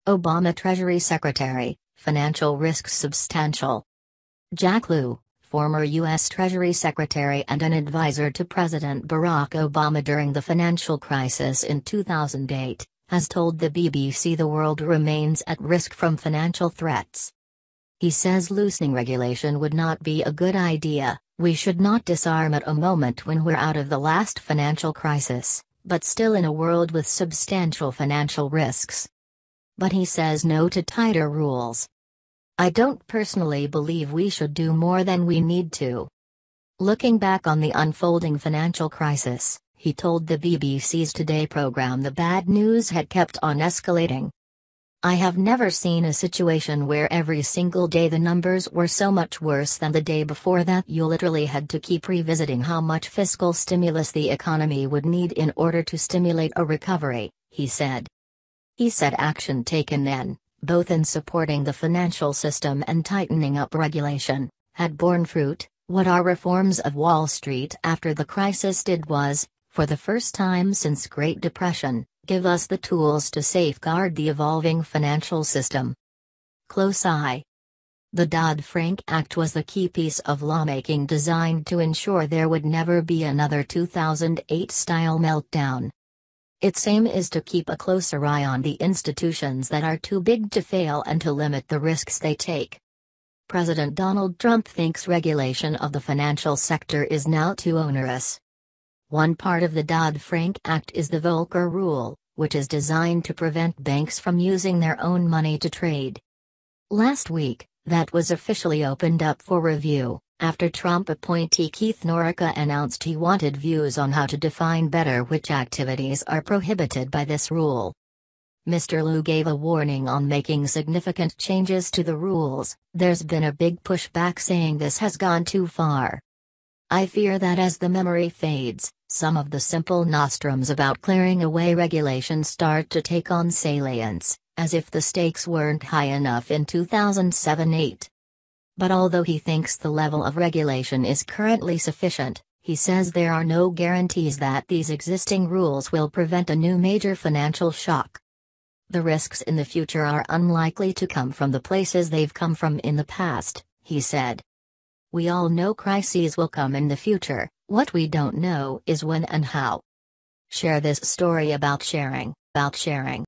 Obama Treasury Secretary, financial risks substantial. Jack Lew, former U.S. Treasury Secretary and an advisor to President Barack Obama during the financial crisis in 2008, has told the BBC the world remains at risk from financial threats. He says loosening regulation would not be a good idea. We should not disarm at a moment when we're out of the last financial crisis, but still in a world with substantial financial risks. But he says no to tighter rules. I don't personally believe we should do more than we need to. Looking back on the unfolding financial crisis, he told the BBC's Today program the bad news had kept on escalating. I have never seen a situation where every single day the numbers were so much worse than the day before that you literally had to keep revisiting how much fiscal stimulus the economy would need in order to stimulate a recovery, he said. He said action taken then, both in supporting the financial system and tightening up regulation, had borne fruit. What our reforms of Wall Street after the crisis did was, for the first time since Great Depression, give us the tools to safeguard the evolving financial system. Close eye. The Dodd-Frank Act was the key piece of lawmaking designed to ensure there would never be another 2008-style meltdown. Its aim is to keep a closer eye on the institutions that are too big to fail and to limit the risks they take. President Donald Trump thinks regulation of the financial sector is now too onerous. One part of the Dodd-Frank Act is the Volcker Rule, which is designed to prevent banks from using their own money to trade. Last week, that was officially opened up for review, after Trump appointee Keith Norika announced he wanted views on how to define better which activities are prohibited by this rule. Mr. Lew gave a warning on making significant changes to the rules. There's been a big pushback saying this has gone too far. I fear that as the memory fades, some of the simple nostrums about clearing away regulations start to take on salience, as if the stakes weren't high enough in 2007-8. But although he thinks the level of regulation is currently sufficient, he says there are no guarantees that these existing rules will prevent a new major financial shock. The risks in the future are unlikely to come from the places they've come from in the past, he said. We all know crises will come in the future, what we don't know is when and how. Share this story about sharing.